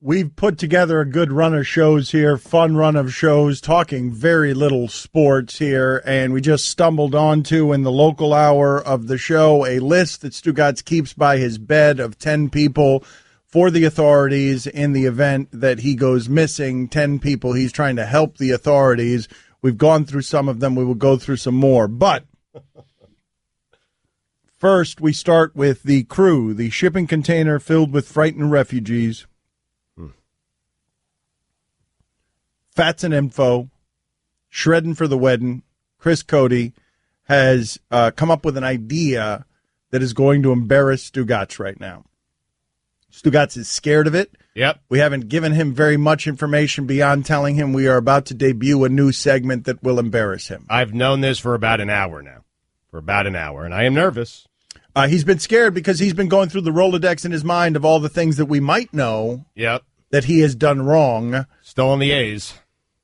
We've put together a good run of shows here, fun run of shows, talking very little sports here, and we just stumbled onto, in the local hour of the show, a list that Stugotz keeps by his bed of 10 people for the authorities in the event that he goes missing. 10 people he's trying to help the authorities. We've gone through some of them. We will go through some more. But first, we start with the crew, the shipping container filled with frightened refugees. Fats and Info, Shredding for the Wedding, Chris Cody has come up with an idea that is going to embarrass Stugotz right now. Stugotz is scared of it. Yep. We haven't given him very much information beyond telling him we are about to debut a new segment that will embarrass him. I've known this for about an hour now. And I am nervous. He's been scared because he's been going through the Rolodex in his mind of all the things that we might know that he has done wrong. Still in the A's.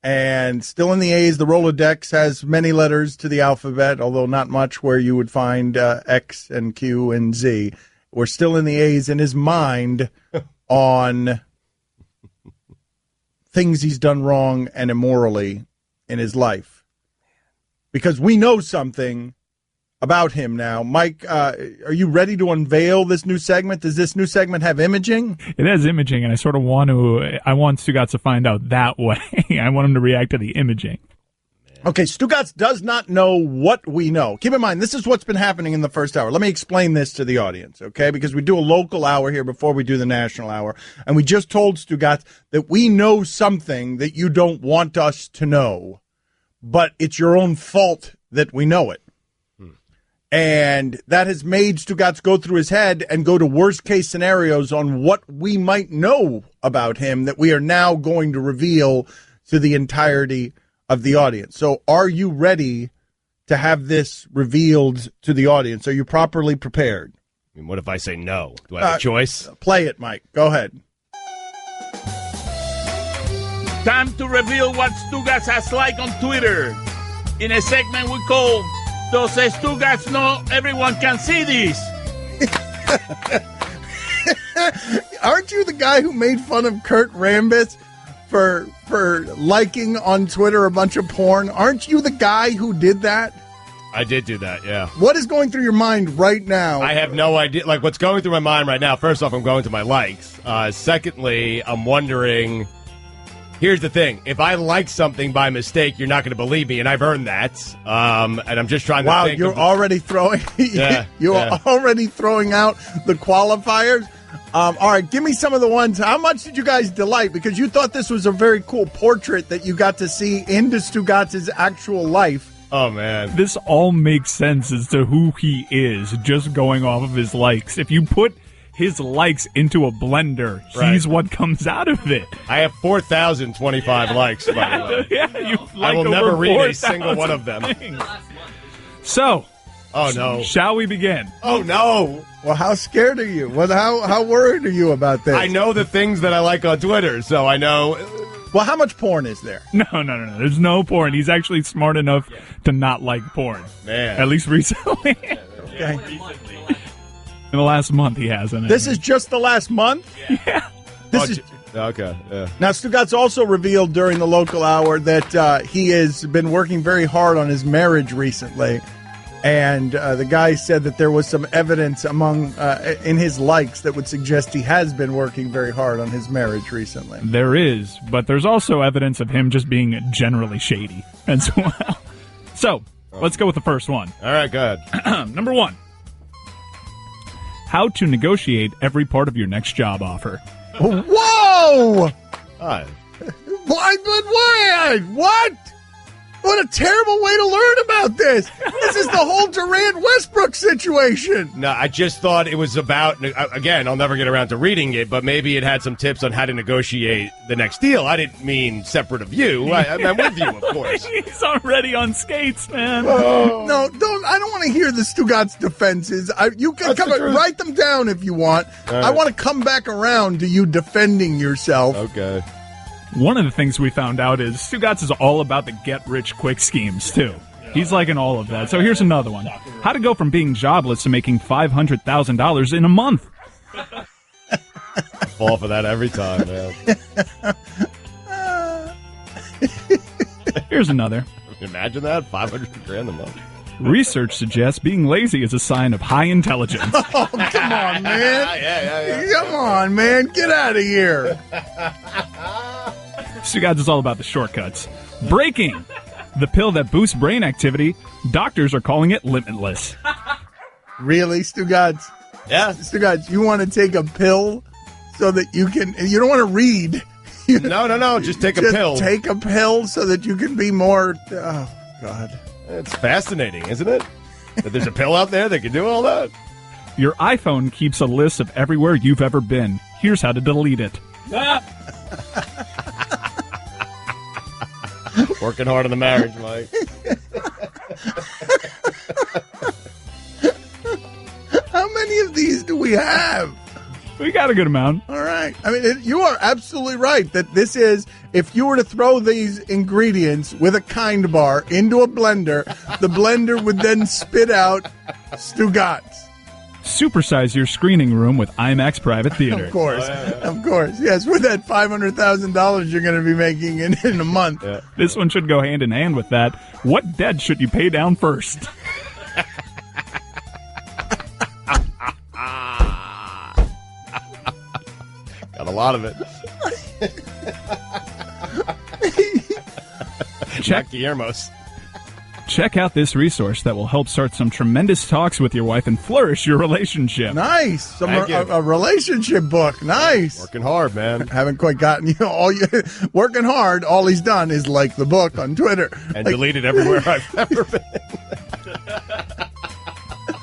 And still in the A's, the Rolodex has many letters to the alphabet, although not much where you would find X and Q and Z. We're still in the A's in his mind on things he's done wrong and immorally in his life. Because we know something about him now. Mike, are you ready to unveil this new segment? Does this new segment have imaging? It has imaging, and I sort of want Stugotz to find out that way. I want him to react to the imaging. Okay, Stugotz does not know what we know. Keep in mind, this is what's been happening in the first hour. Let me explain this to the audience, okay? Because we do a local hour here before we do the national hour, and we just told Stugotz that we know something that you don't want us to know, but it's your own fault that we know it. And that has made Stugotz go through his head and go to worst-case scenarios on what we might know about him that we are now going to reveal to the entirety of the audience. So are you ready to have this revealed to the audience? Are you properly prepared? I mean, what if I say no? Do I have a choice? Play it, Mike. Go ahead. Time to reveal what Stugotz has liked on Twitter in a segment we call Does Stugotz Know Everyone Can See This? Aren't you the guy who made fun of Kurt Rambis for liking on Twitter a bunch of porn? Aren't you the guy who did that? I did do that, yeah. What is going through your mind right now? I have no idea. Like, what's going through my mind right now, first off, I'm going to my likes. Secondly, I'm wondering, here's the thing. If I like something by mistake, you're not going to believe me, and I've earned that. And I'm just trying to think. Wow, you're already throwing already throwing out the qualifiers. All right, give me some of the ones. How much did you guys delight? Because you thought this was a very cool portrait that you got to see into Stugotz's actual life. Oh, man. This all makes sense as to who he is, just going off of his likes. If you put his likes into a blender, he's what comes out of it. I have 4,025 likes, by the way. Yeah, you I will never read a single one of them. So, oh no! Shall we begin? Oh no! Well, how scared are you? How worried are you about this? I know the things that I like on Twitter, so I know. Well, how much porn is there? No. There's no porn. He's actually smart enough to not like porn. Man. At least recently. Okay. In the last month, he hasn't. This is just the last month? Yeah. Okay. Yeah. Now, Stugotz also revealed during the local hour that he has been working very hard on his marriage recently. And the guy said that there was some evidence in his likes that would suggest he has been working very hard on his marriage recently. There is, but there's also evidence of him just being generally shady as well. So, let's go with the first one. All right, go ahead. Number 1. How to negotiate every part of your next job offer. Whoa! Hi. What? What a terrible way to learn about this. This is the whole Durant-Westbrook situation. No, I just thought it was about, again, I'll never get around to reading it, but maybe it had some tips on how to negotiate the next deal. I didn't mean separate of you. I'm with you, of course. He's already on skates, man. Oh. No, I don't want to hear the Stugotz defenses. You can write them down if you want. Right. I want to come back around to you defending yourself. Okay. One of the things we found out is Stugotz is all about the get-rich-quick schemes, too. He's liking all of that. So here's another one. How to go from being jobless to making $500,000 in a month. fall for that every time, man. Here's another. Imagine that, $500,000 a month. Research suggests being lazy is a sign of high intelligence. Oh, come on, man. Yeah. Come on, man. Get out of here. Stugotz is all about the shortcuts. Breaking. The pill that boosts brain activity. Doctors are calling it limitless. Really, Stugotz? Yeah. Stugotz, you want to take a pill so that you don't want to read. No. Just take a pill. Take a pill so that you can be more, oh, God. It's fascinating, isn't it? That there's a pill out there that can do all that. Your iPhone keeps a list of everywhere you've ever been. Here's how to delete it. Working hard on the marriage, Mike. How many of these do we have? We got a good amount. All right. I mean, you are absolutely right that this is, if you were to throw these ingredients with a kind bar into a blender, the blender would then spit out Stugotz. Supersize your screening room with IMAX Private Theater. Of course. Of course. Yes, with that $500,000 you're going to be making in a month. Yeah. This one should go hand in hand with that. What debt should you pay down first? Got a lot of it. Jack Guillermo's. Check out this resource that will help start some tremendous talks with your wife and flourish your relationship. Nice. Thank you. A relationship book. Nice. Working hard, man. Haven't quite gotten working hard. All he's done is like the book on Twitter. And deleted everywhere I've ever been.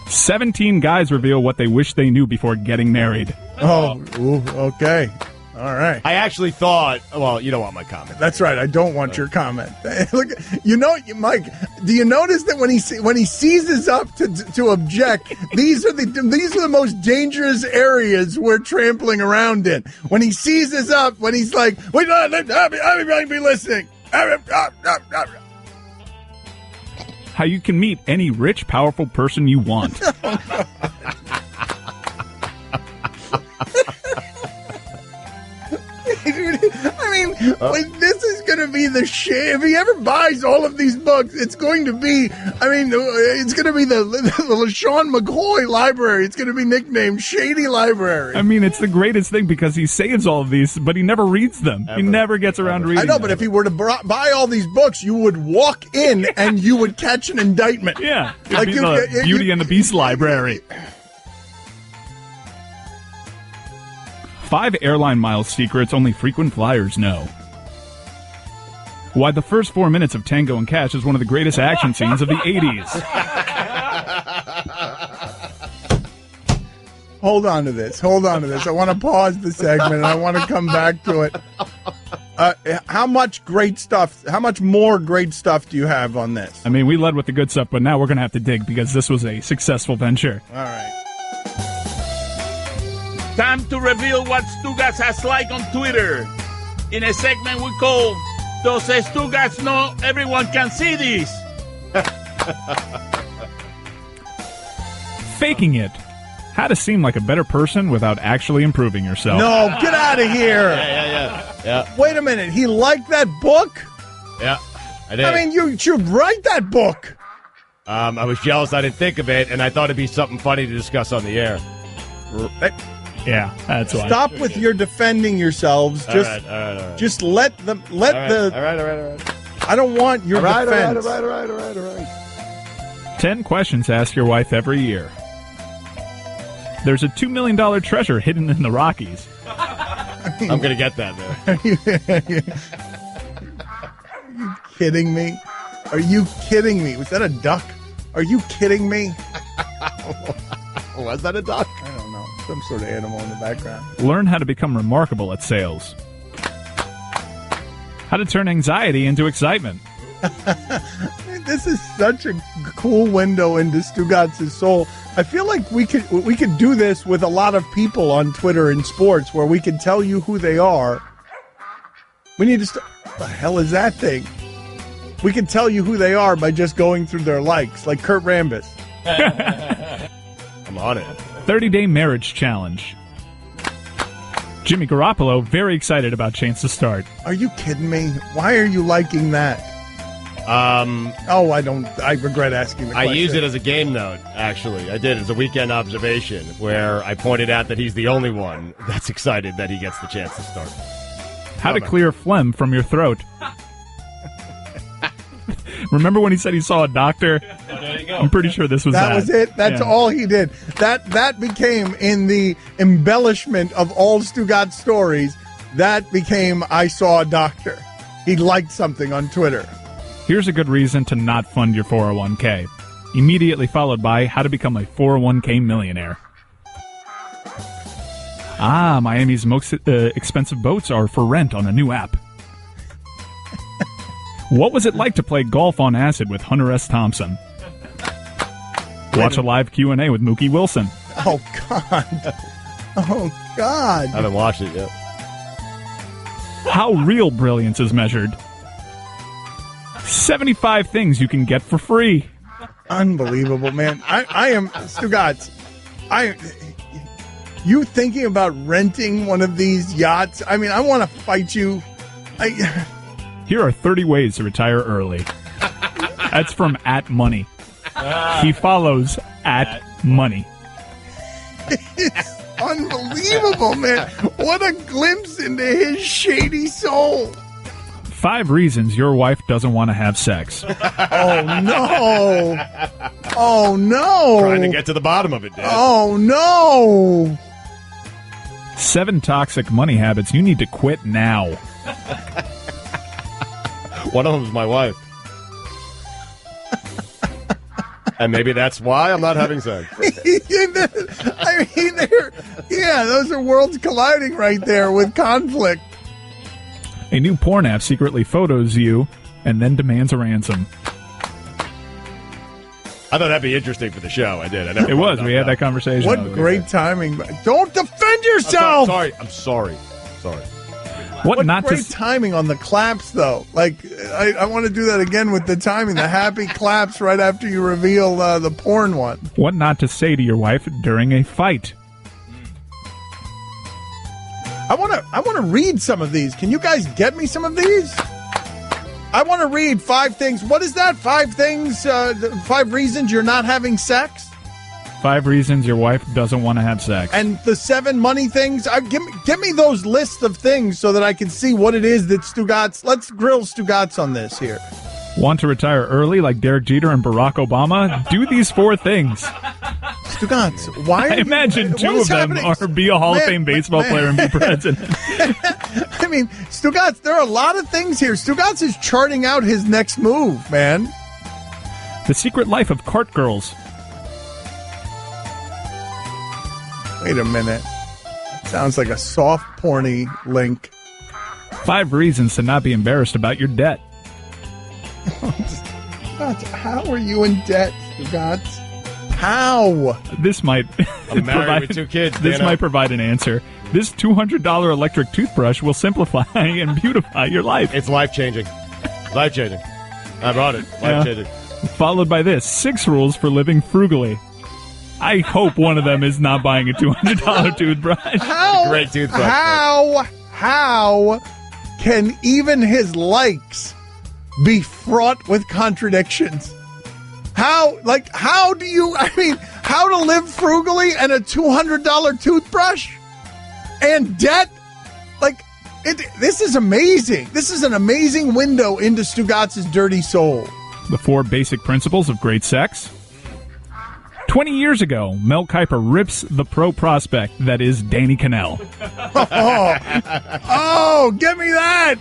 17 guys reveal what they wish they knew before getting married. Oh, ooh, okay. All right. I actually thought, well, you don't want my comment. That's right. I don't want your comment. Look, Mike. Do you notice that when he seizes up to object, these are the most dangerous areas we're trampling around in. When he seizes up, when he's like, "Wait, everybody be listening." How you can meet any rich, powerful person you want. I mean, this is going to be the shit. If he ever buys all of these books, it's going to be, it's going to be the LaShawn McCoy library. It's going to be nicknamed Shady Library. I mean, it's the greatest thing because he saves all of these, but he never reads them. Ever. He never gets around to reading them. I know, but if he were to buy all these books, you would walk in and you would catch an indictment. Yeah. It'd be the Beauty and the Beast library. 5 airline miles secrets only frequent flyers know. Why the first 4 minutes of Tango and Cash is one of the greatest action scenes of the 80s. Hold on to this. I want to pause the segment and I want to come back to it. How much more great stuff do you have on this? I mean, we led with the good stuff, but now we're going to have to dig because this was a successful venture. All right. Time to reveal what Stugotz has liked on Twitter. In a segment we call Does Stugotz Know Everyone Can See This? Faking it. How to seem like a better person without actually improving yourself. No, get out of here. Yeah. Wait a minute. He liked that book? Yeah, I did. I mean, you should write that book. I was jealous I didn't think of it, and I thought it'd be something funny to discuss on the air. Yeah, that's why. Stop with your defending yourselves. All right. Just let All right. I don't want your defense. All right. 10 questions to ask your wife every year. There's a $2 million treasure hidden in the Rockies. I'm going to get that there. Are you kidding me? Are you kidding me? Was that a duck? Are you kidding me? Was that a duck? I don't know. Some sort of animal in the background. Learn how to become remarkable at sales. How to turn anxiety into excitement. This is such a cool window into Stugotz's soul. I feel like we could do this with a lot of people on Twitter and sports, where we can tell you who they are. We need to what the hell is that thing? We can tell you who they are by just going through their likes, like Kurt Rambis. I'm on it. 30-day marriage challenge. Jimmy Garoppolo, very excited about Chance to Start. Are you kidding me? Why are you liking that? I regret asking the question. I use it as a game note, actually. I did as a weekend observation where I pointed out that he's the only one that's excited that he gets the chance to start. How to clear phlegm from your throat. Remember when he said he saw a doctor? There you go. I'm pretty sure this was that. That was it. That's all he did. That became, in the embellishment of all Stugotz stories, that became I saw a doctor. He liked something on Twitter. Here's a good reason to not fund your 401k. Immediately followed by how to become a 401k millionaire. Miami's most expensive boats are for rent on a new app. What was it like to play golf on acid with Hunter S. Thompson? Watch a live Q&A with Mookie Wilson. Oh, God. Oh, God. I haven't watched it yet. How real brilliance is measured. 75 things you can get for free. Unbelievable, man. I am, Stugotz, you thinking about renting one of these yachts? I mean, I want to fight you. Here are 30 ways to retire early. That's from @money. He follows @money. It's unbelievable, man. What a glimpse into his shady soul. 5 reasons your wife doesn't want to have sex. Oh, no. Oh, no. Trying to get to the bottom of it, Dad. Oh, no. 7 toxic money habits you need to quit now. One of them is my wife. And maybe that's why I'm not having sex. I mean, those are worlds colliding right there with conflict. A new porn app secretly photos you and then demands a ransom. I thought that'd be interesting for the show. I did. It was. We had that conversation. What great timing. Don't defend yourself! I'm sorry. What not great to timing on the claps, though. Like, I want to do that again with the timing. The happy claps right after you reveal the porn one. What not to say to your wife during a fight. I want to read some of these. Can you guys get me some of these? I want to read 5 things. What is that? 5 things, 5 reasons you're not having sex? 5 reasons your wife doesn't want to have sex. And the 7 money things. Give me those lists of things so that I can see what it is that Stugotz. Let's grill Stugotz on this here. Want to retire early like Derek Jeter and Barack Obama? Do these 4 things. Stugotz, why? I imagine 2 of them are be a Hall of Fame baseball player and be president. I mean, Stugotz, there are a lot of things here. Stugotz is charting out his next move, man. The Secret Life of Cart Girls. Wait a minute. Sounds like a soft porny link. 5 reasons to not be embarrassed about your debt. How are you in debt, Stugotz? How? This might I'm married with 2 kids. This might provide an answer. This $200 electric toothbrush will simplify and beautify your life. It's life-changing. Life-changing. I brought it. Life-changing. Followed by this: 6 rules for living frugally. I hope one of them is not buying a $200 toothbrush. Great toothbrush. How can even his likes be fraught with contradictions? How to live frugally and a $200 toothbrush and debt? This is amazing. This is an amazing window into Stugotz's dirty soul. The 4 basic principles of great sex. 20 years ago, Mel Kiper rips the pro prospect that is Danny Cannell. Oh, give me that!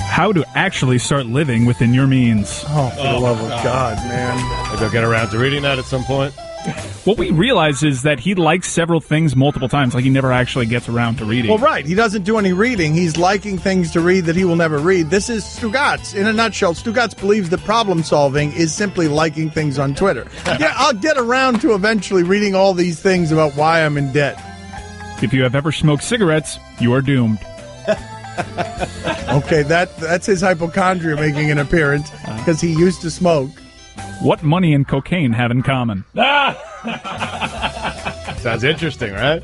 How to actually start living within your means. Oh, for the love of God, man. Maybe I'll get around to reading that at some point. What we realize is that he likes several things multiple times, like he never actually gets around to reading. Well, right. He doesn't do any reading. He's liking things to read that he will never read. This is Stugotz. In a nutshell, Stugotz believes that problem solving is simply liking things on Twitter. Yeah, I'll get around to eventually reading all these things about why I'm in debt. If you have ever smoked cigarettes, you are doomed. Okay, that's his hypochondria making an appearance because he used to smoke. What money and cocaine have in common? Sounds interesting, right?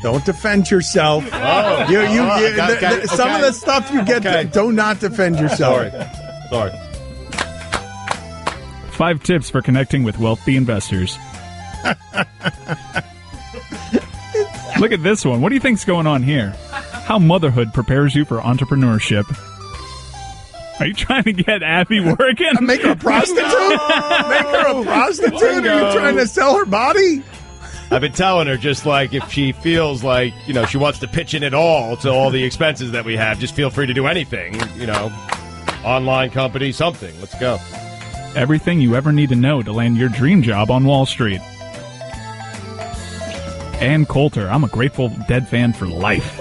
Don't defend yourself. Oh, Some of the stuff you get, do not defend yourself. Sorry. 5 tips for connecting with wealthy investors. Look at this one. What do you think's going on here? How motherhood prepares you for entrepreneurship. Are you trying to get Abby working? Make her a prostitute? Make her a prostitute? Are you trying to sell her body? I've been telling her, just like, if she feels like, she wants to pitch in it all to all the expenses that we have, just feel free to do anything, online company, something. Let's go. Everything you ever need to know to land your dream job on Wall Street. Ann Coulter, I'm a Grateful Dead fan for life.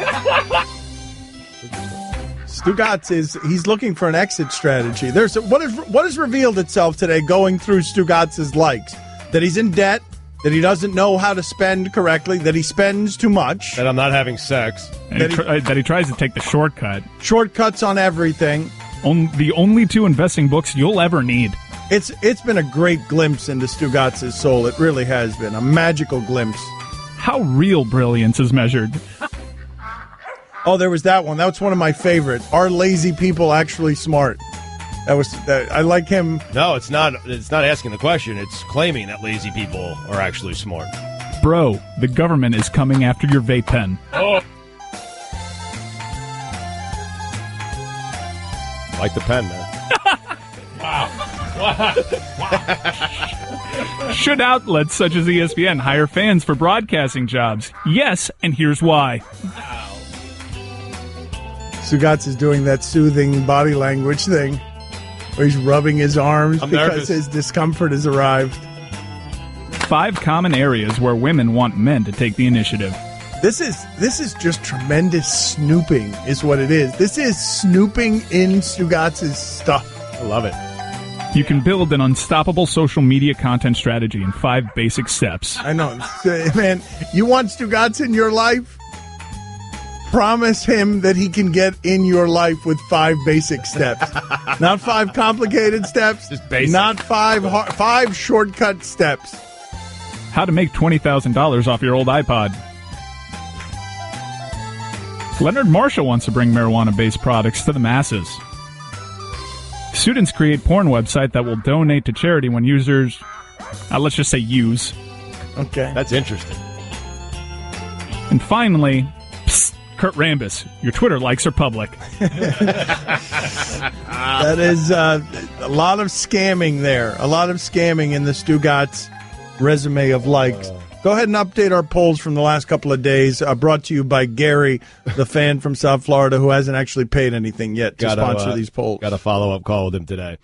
Stugotz he's looking for an exit strategy. What has revealed itself today going through Stugotz's likes? That he's in debt, that he doesn't know how to spend correctly, that he spends too much. That I'm not having sex. And that he tries to take the shortcut. Shortcuts on everything. The only 2 investing books you'll ever need. It's been a great glimpse into Stugotz's soul. It really has been. A magical glimpse. How real brilliance is measured. Oh, there was that one. That's one of my favorites. Are lazy people actually smart? I like him. No, it's not. It's not asking the question. It's claiming that lazy people are actually smart. Bro, the government is coming after your vape pen. Oh. Like the pen, man. Wow. Should outlets such as ESPN hire fans for broadcasting jobs? Yes, and here's why. Stugotz is doing that soothing body language thing where he's rubbing his arms nervous. His discomfort has arrived. 5 common areas where women want men to take the initiative. This is just tremendous snooping is what it is. This is snooping in Stugotz's stuff. I love it. You can build an unstoppable social media content strategy in 5 basic steps. I know. Man, you want Stugotz in your life? Promise him that he can get in your life with 5 basic steps. Not 5 complicated steps. Just basic. Not 5 shortcut steps. How to make $20,000 off your old iPod. Leonard Marshall wants to bring marijuana-based products to the masses. Students create porn website that will donate to charity when users, let's just say use. Okay. That's interesting. And finally, psst, Kurt Rambis, your Twitter likes are public. That is a lot of scamming there. A lot of scamming in the Stugotz resume of likes. Go ahead and update our polls from the last couple of days. Brought to you by Gary, the fan from South Florida who hasn't actually paid anything yet to sponsor these polls. Got a follow-up call with him today.